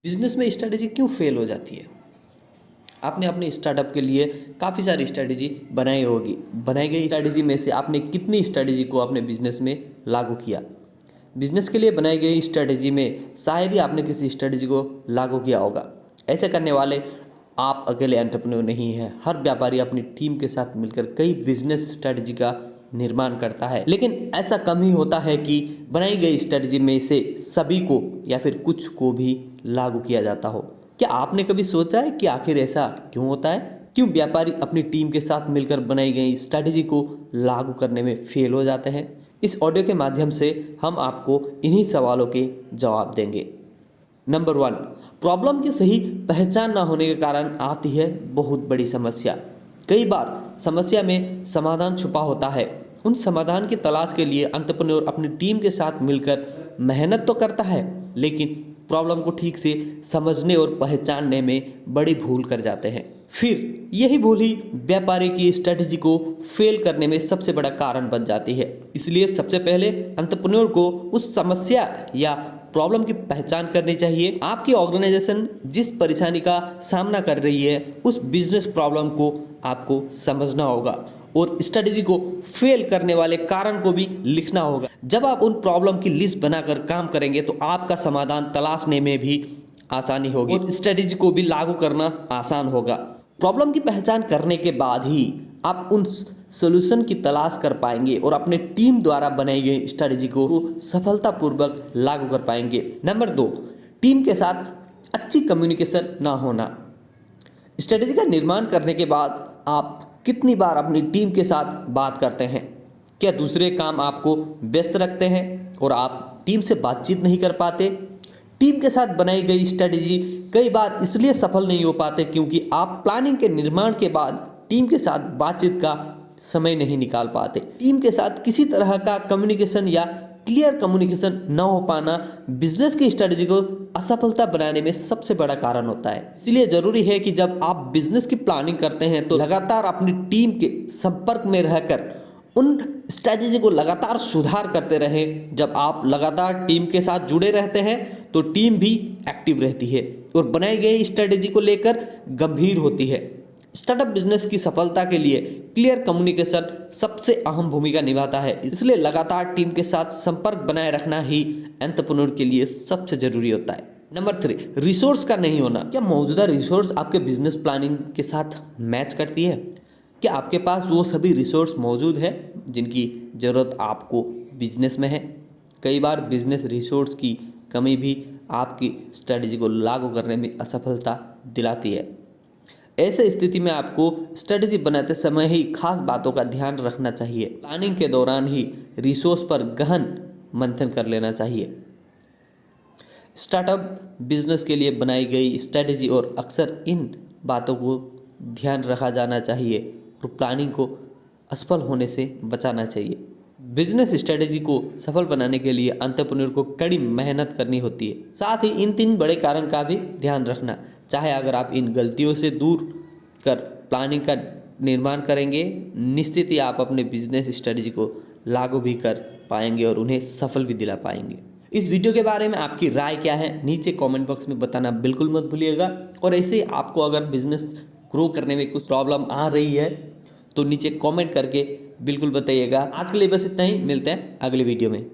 Business में strategy क्यों fail हो जाती है? आपने अपने स्टार्टअप के लिए काफ़ी सारी स्ट्रैटेजी बनाई होगी। बनाई गई स्ट्रैटेजी में से आपने कितनी स्ट्रैटेजी को अपने बिजनेस में लागू किया? बिजनेस के लिए बनाई गई स्ट्रैटेजी में शायद ही आपने किसी स्ट्रैटेजी को लागू किया होगा। ऐसे करने वाले आप अकेले एंटरप्रेन्योर नहीं हैं। हर व्यापारी अपनी टीम के साथ मिलकर कई बिजनेस स्ट्रैटेजी का निर्माण करता है, लेकिन ऐसा कम ही होता है कि बनाई गई स्ट्रैटेजी में से सभी को या फिर कुछ को भी लागू किया जाता हो। क्या आपने कभी सोचा है कि आखिर ऐसा क्यों होता है? क्यों व्यापारी अपनी टीम के साथ मिलकर बनाई गई स्ट्रैटेजी को लागू करने में फेल हो जाते हैं? इस ऑडियो के माध्यम से हम आपको इन्हीं सवालों के जवाब देंगे। नंबर 1, प्रॉब्लम की सही पहचान ना होने के कारण आती है बहुत बड़ी समस्या। कई बार समस्या में समाधान छुपा होता है। उन समाधान की तलाश के लिए एंटरप्रेन्योर अपनी टीम के साथ मिलकर मेहनत तो करता है, लेकिन प्रॉब्लम को ठीक से समझने और पहचानने में बड़ी भूल कर जाते हैं। फिर यही भूल ही व्यापारी की स्ट्रेटजी को फेल करने में सबसे बड़ा कारण बन जाती है। इसलिए सबसे पहले एंटरप्रेन्योर को उस समस्या या प्रॉब्लम की पहचान करनी चाहिए। आपकी ऑर्गेनाइजेशन जिस परेशानी का सामना कर रही है, उस बिजनेस प्रॉब्लम को आपको समझना होगा और स्ट्रेटजी को फेल करने वाले कारण को भी लिखना होगा। जब आप उन प्रॉब्लम की लिस्ट बनाकर काम करेंगे तो आपका समाधान तलाशने में भी आसानी होगी और स्ट्रेटजी को भी लागू करना आसान होगा। प्रॉब्लम की पहचान करने के बाद ही आप उन सॉल्यूशन की तलाश कर पाएंगे और अपने टीम द्वारा बनाई गई स्ट्रेटजी को सफलतापूर्वक लागू कर पाएंगे। नंबर 2, टीम के साथ अच्छी कम्युनिकेशन ना होना। स्ट्रेटजी का निर्माण करने के बाद आप कितनी बार अपनी टीम के साथ बात करते हैं? क्या दूसरे काम आपको व्यस्त रखते हैं और आप टीम से बातचीत नहीं कर पाते? टीम के साथ बनाई गई स्ट्रेटजी कई बार इसलिए सफल नहीं हो पाते क्योंकि आप प्लानिंग के निर्माण के बाद टीम के साथ बातचीत का समय नहीं निकाल पाते। टीम के साथ किसी तरह का कम्युनिकेशन या क्लियर कम्युनिकेशन न हो पाना बिजनेस की स्ट्रेटजी को असफलता बनाने में सबसे बड़ा कारण होता है। इसलिए जरूरी है कि जब आप बिजनेस की प्लानिंग करते हैं तो लगातार अपनी टीम के संपर्क में रहकर उन स्ट्रेटजी को लगातार सुधार करते रहें। जब आप लगातार टीम के साथ जुड़े रहते हैं तो टीम भी एक्टिव रहती है और बनाई गई स्ट्रेटजी को लेकर गंभीर होती है। स्टार्टअप बिजनेस की सफलता के लिए क्लियर कम्युनिकेशन सबसे अहम भूमिका निभाता है। इसलिए लगातार टीम के साथ संपर्क बनाए रखना ही एंटरप्रेन्योर के लिए सबसे जरूरी होता है। नंबर 3, रिसोर्स का नहीं होना। क्या मौजूदा रिसोर्स आपके बिजनेस प्लानिंग के साथ मैच करती है? क्या आपके पास वो सभी रिसोर्स मौजूद है जिनकी ज़रूरत आपको बिजनेस में है? कई बार बिजनेस रिसोर्स की कमी भी आपकी स्ट्रेटजी को लागू करने में असफलता दिलाती है। ऐसे स्थिति में आपको स्ट्रेटजी बनाते समय ही खास बातों का ध्यान रखना चाहिए। प्लानिंग के दौरान ही रिसोर्स पर गहन मंथन कर लेना चाहिए। स्टार्टअप बिजनेस के लिए बनाई गई स्ट्रेटजी और अक्सर इन बातों को ध्यान रखा जाना चाहिए और प्लानिंग को असफल होने से बचाना चाहिए। बिजनेस स्ट्रेटजी को सफल बनाने के लिए एंटरप्रेन्योर को कड़ी मेहनत करनी होती है। साथ ही इन 3 बड़े कारण का भी ध्यान रखना। चाहे अगर आप इन गलतियों से दूर कर प्लानिंग का निर्माण करेंगे, निश्चित ही आप अपने बिजनेस स्ट्रेटजी को लागू भी कर पाएंगे और उन्हें सफल भी दिला पाएंगे। इस वीडियो के बारे में आपकी राय क्या है नीचे कमेंट बॉक्स में बताना बिल्कुल मत भूलिएगा। और ऐसे ही आपको अगर बिजनेस ग्रो करने में कुछ प्रॉब्लम आ रही है तो नीचे कमेंट करके बिल्कुल बताइएगा। आज के लिए बस इतना ही, मिलते हैं अगले वीडियो में।